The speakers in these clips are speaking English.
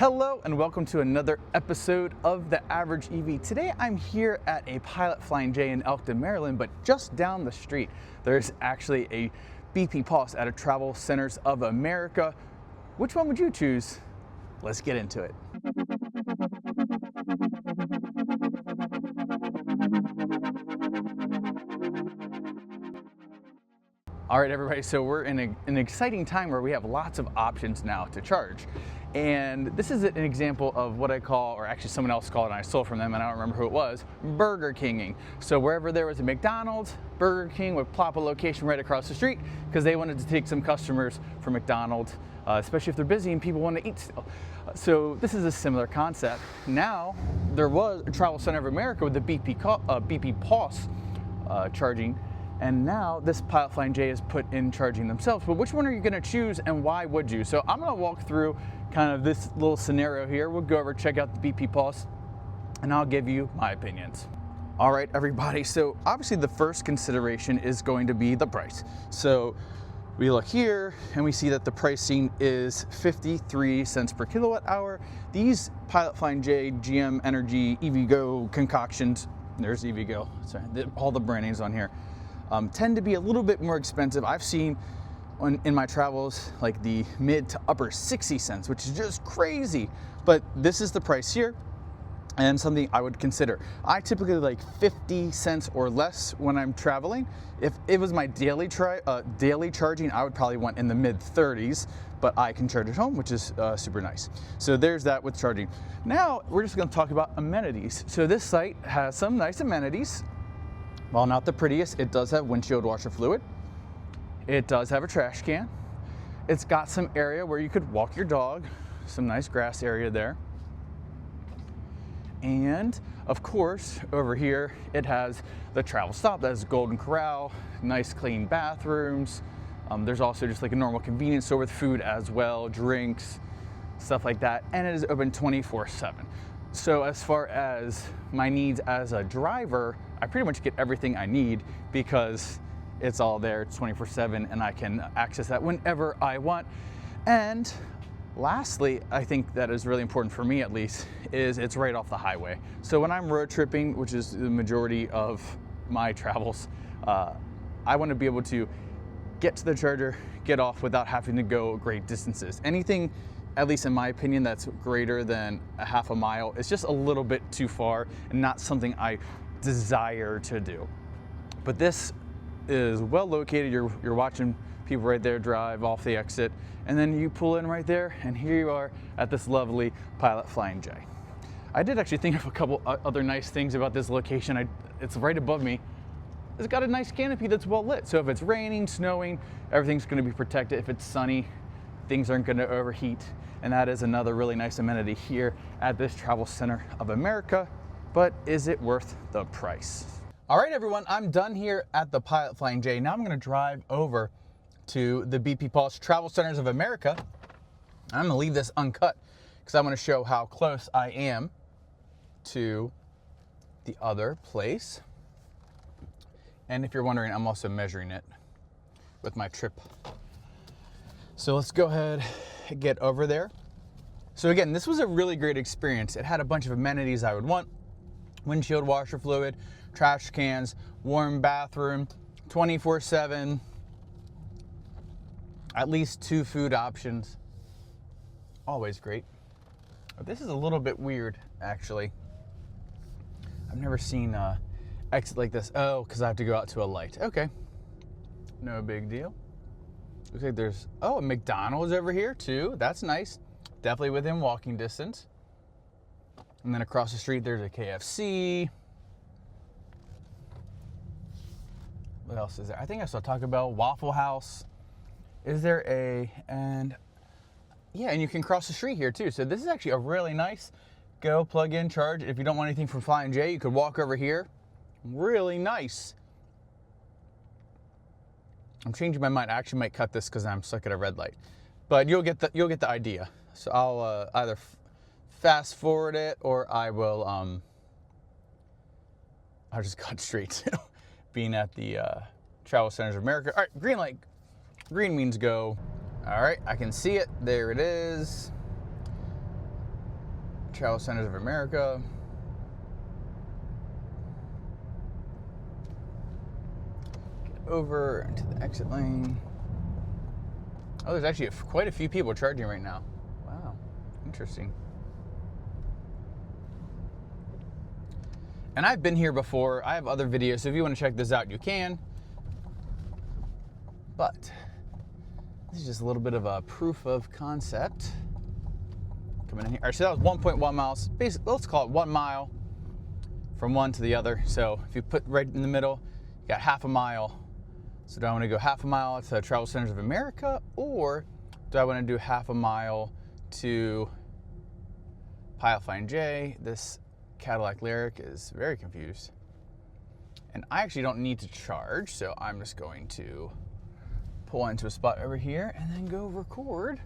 Hello and welcome to another episode of The Average EV. Today I'm here at a Pilot Flying J in Elkton, Maryland, but just down the street there's actually a BP Pulse at a Travel Centers of America. Which one would you choose? Let's get into it. All right, everybody, so we're in an exciting time where we have lots of options now to charge. And this is an example of what I call, or actually someone else called it and I stole from them and I don't remember who it was, Burger Kinging. So wherever there was a McDonald's, Burger King would plop a location right across the street because they wanted to take some customers from McDonald's, especially if they're busy and people want to eat still. So this is a similar concept. Now, there was a Travel Center of America with the BP Pulse charging. And now this Pilot Flying J is put in charging themselves. But which one are you going to choose and why would you? So I'm going to walk through kind of this little scenario here. We'll go over, check out the BP Pulse, and I'll give you my opinions. All right, everybody. So obviously the first consideration is going to be the price. So we look here and we see that the pricing is 53 cents per kilowatt hour. These Pilot Flying J GM Energy EVgo concoctions, there's EVgo, sorry, all the brandings on here, tend to be a little bit more expensive. I've seen in my travels like the mid to upper 60 cents, which is just crazy. But this is the price here and something I would consider. I typically like 50 cents or less when I'm traveling. If it was my daily charging, I would probably want in the mid 30s, but I can charge at home, which is super nice. So there's that with charging. Now we're just gonna talk about amenities. So this site has some nice amenities. While not the prettiest, it does have windshield washer fluid. It does have a trash can. It's got some area where you could walk your dog, some nice grass area there. And of course, over here, it has the travel stop. That is Golden Corral, nice clean bathrooms. There's also just like a normal convenience store with food as well, drinks, stuff like that. And it is open 24/7. So as far as my needs as a driver, I pretty much get everything I need because it's all there, it's 24/7, and I can access that whenever I want. And lastly, I think that is really important for me at least, is it's right off the highway. So when I'm road tripping, which is the majority of my travels, I want to be able to get to the charger, get off without having to go great distances. Anything, at least in my opinion, that's greater than a half a mile, it's just a little bit too far and not something I desire to do. But this is well located. You're watching people right there drive off the exit, and then you pull in right there, and here you are at this lovely Pilot Flying J. I did actually think of a couple other nice things about this location. It's right above me. It's got a nice canopy that's well lit. So if it's raining, snowing, everything's gonna be protected. If it's sunny, things aren't gonna overheat. And that is another really nice amenity here at this Travel Center of America. But is it worth the price? All right, everyone, I'm done here at the Pilot Flying J. Now I'm gonna drive over to the BP Pulse Travel Centers of America. I'm gonna leave this uncut because I wanna show how close I am to the other place. And if you're wondering, I'm also measuring it with my trip. So let's go ahead and get over there. So again, this was a really great experience. It had a bunch of amenities I would want. Windshield washer fluid, trash cans, warm bathroom, 24/7, at least 2 food options. Always great. But this is a little bit weird, actually. I've never seen an exit like this. Oh, because I have to go out to a light. Okay, no big deal. Looks like there's, a McDonald's over here too. That's nice. Definitely within walking distance. And then across the street, there's a KFC. What else is there? I think I saw Taco Bell, Waffle House. Is there and you can cross the street here too. So this is actually a really nice go plug in charge. If you don't want anything from Flying J, you could walk over here. Really nice. I'm changing my mind. I actually might cut this because I'm stuck at a red light, but you'll get the idea. So I'll either fast forward it or I will I'll just cut straight to being at the Travel Centers of America. All right, green light. Green means go. All right, I can see it. There it is. Travel Centers of America. Get over into the exit lane. Oh, there's actually quite a few people charging right now. Wow, interesting. And I've been here before. I have other videos, so if you want to check this out, you can. But this is just a little bit of a proof of concept. Coming in here. All right, so that was 1.1 miles. Basically, let's call it 1 mile from one to the other. So if you put right in the middle, you got half a mile. So do I want to go half a mile to Travel Centers of America, or do I want to do half a mile to Plugshare J? This Cadillac Lyric is very confused. And I actually don't need to charge, so I'm just going to pull into a spot over here and then go record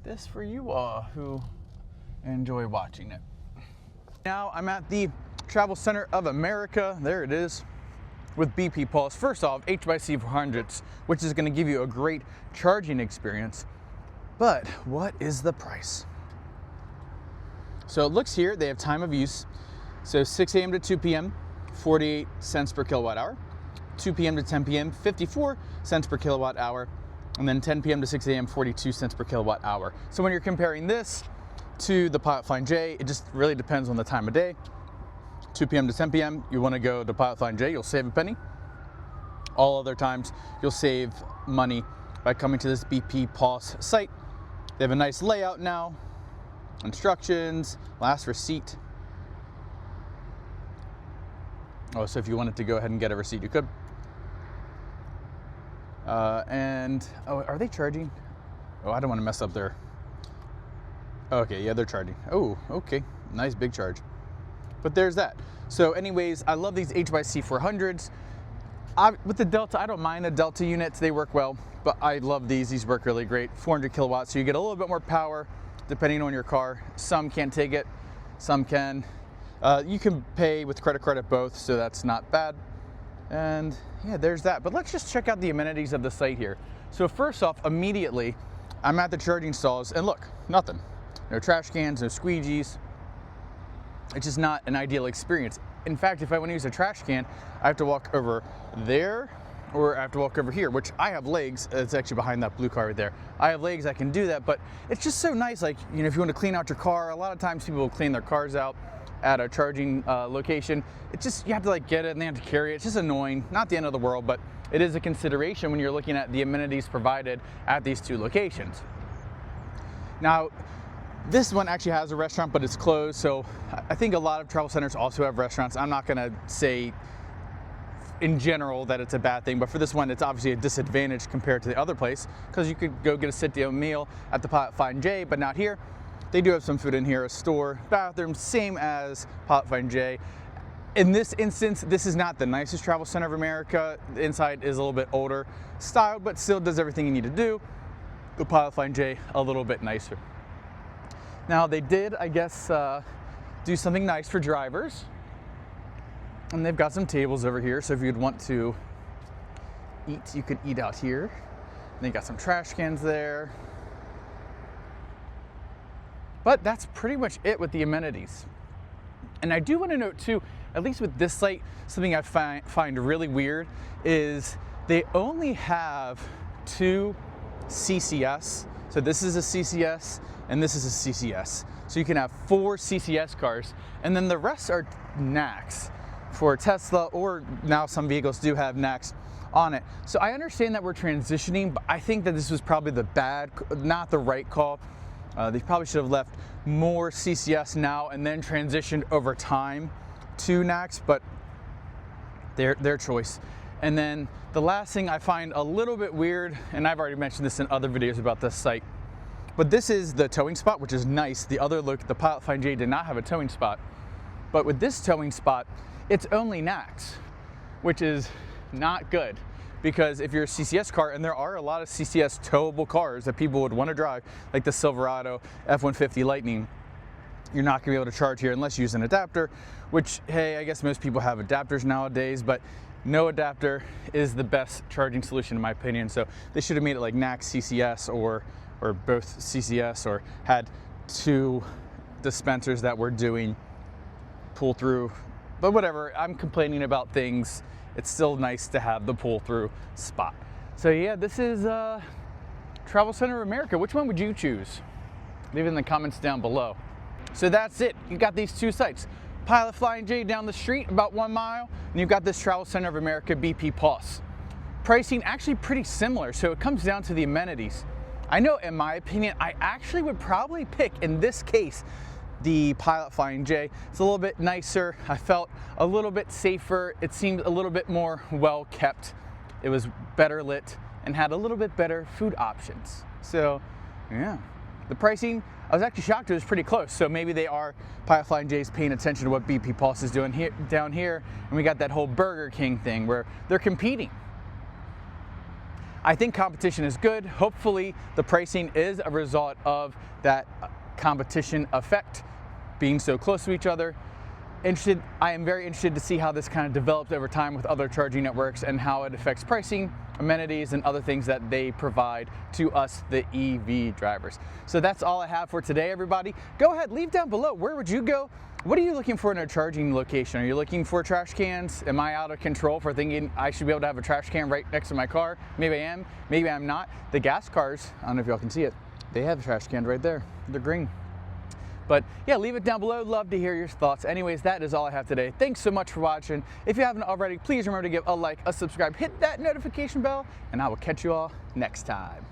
this for you all who enjoy watching it. Now I'm at the Travel Center of America. There it is. With BP Pulse. First off, HYC 400s, which is going to give you a great charging experience. But what is the price? So it looks here, they have time of use. So 6 a.m. to 2 p.m., 48 cents per kilowatt hour. 2 p.m. to 10 p.m., 54 cents per kilowatt hour. And then 10 p.m. to 6 a.m., 42 cents per kilowatt hour. So when you're comparing this to the Plugshare J, it just really depends on the time of day. 2 p.m. to 10 p.m., you want to go to Plugshare J, you'll save a penny. All other times, you'll save money by coming to this BP Pulse site. They have a nice layout now, instructions, last receipt. Oh, so if you wanted to go ahead and get a receipt, you could. Oh, are they charging? Oh, I don't want to mess up their... Okay, yeah, they're charging. Oh, okay, nice big charge. But there's that. So anyways, I love these HYC 400s. With the Delta, I don't mind the Delta units. They work well, but I love these. These work really great. 400 kilowatts, so you get a little bit more power depending on your car. Some can't take it, some can. You can pay with credit card at both, so that's not bad. And yeah, there's that. But let's just check out the amenities of the site here. So first off, immediately, I'm at the charging stalls, and look, nothing. No trash cans, no squeegees. It's just not an ideal experience. In fact, if I want to use a trash can, I have to walk over there, or I have to walk over here, which I have legs. It's actually behind that blue car right there. I have legs, I can do that, but it's just so nice. Like, you know, if you want to clean out your car, a lot of times people will clean their cars out at a charging location. It's just, you have to like get it and they have to carry it. It's just annoying. Not the end of the world, but it is a consideration when you're looking at the amenities provided at these two locations. Now, this one actually has a restaurant, but it's closed, so I think a lot of travel centers also have restaurants. I'm not gonna say in general that it's a bad thing, but for this one, it's obviously a disadvantage compared to the other place, because you could go get a sit-down meal at the Plugshare J, but not here. They do have some food in here, a store, bathroom, same as Plugshare J. In this instance, this is not the nicest Travel Center of America. The inside is a little bit older styled, but still does everything you need to do. The Plugshare J, a little bit nicer. Now they did, I guess, do something nice for drivers. And they've got some tables over here, so if you'd want to eat, you could eat out here. And they got some trash cans there. But that's pretty much it with the amenities. And I do want to note too, at least with this site, something I find really weird is they only have 2 CCS. So this is a CCS and this is a CCS. So you can have 4 CCS cars, and then the rest are NACS for Tesla, or now some vehicles do have NACS on it. So I understand that we're transitioning, but I think that this was probably not the right call. They probably should have left more CCS now and then transitioned over time to NACS, but their choice. And then the last thing I find a little bit weird, and I've already mentioned this in other videos about this site, but this is the towing spot, which is nice. The other look, the Plugshare J did not have a towing spot, but with this towing spot, it's only NACS, which is not good. Because if you're a CCS car, and there are a lot of CCS towable cars that people would want to drive, like the Silverado, F-150 Lightning, you're not gonna be able to charge here unless you use an adapter, which, hey, I guess most people have adapters nowadays, but no adapter is the best charging solution in my opinion. So they should have made it like NACS CCS or both CCS, or had 2 dispensers that we're doing pull through, but whatever, I'm complaining about things. It's still nice to have the pull through spot. So yeah, this is Travel Center of America. Which one would you choose? Leave it in the comments down below. So that's it. You got these two sites. Pilot Flying J down the street about 1 mile, and you've got this Travel Center of America BP Pulse. Pricing actually pretty similar, so it comes down to the amenities. I know, in my opinion, I actually would probably pick, in this case, the Pilot Flying J. It's a little bit nicer. I felt a little bit safer. It seemed a little bit more well kept. It was better lit and had a little bit better food options. So yeah, the pricing, I was actually shocked it was pretty close. So maybe they are, Pilot Flying J's paying attention to what BP Pulse is doing here, down here. And we got that whole Burger King thing where they're competing. I think competition is good. Hopefully the pricing is a result of that competition effect, being so close to each other. I am very interested to see how this kind of develops over time with other charging networks and how it affects pricing, amenities, and other things that they provide to us, the EV drivers. So that's all I have for today, everybody. Go ahead, leave down below, where would you go? What are you looking for in a charging location? Are you looking for trash cans? Am I out of control for thinking I should be able to have a trash can right next to my car? Maybe I am, maybe I'm not. The gas cars, I don't know if y'all can see it, they have a trash can right there. They're green. But yeah, leave it down below. Love to hear your thoughts. Anyways, that is all I have today. Thanks so much for watching. If you haven't already, please remember to give a like, a subscribe, hit that notification bell, and I will catch you all next time.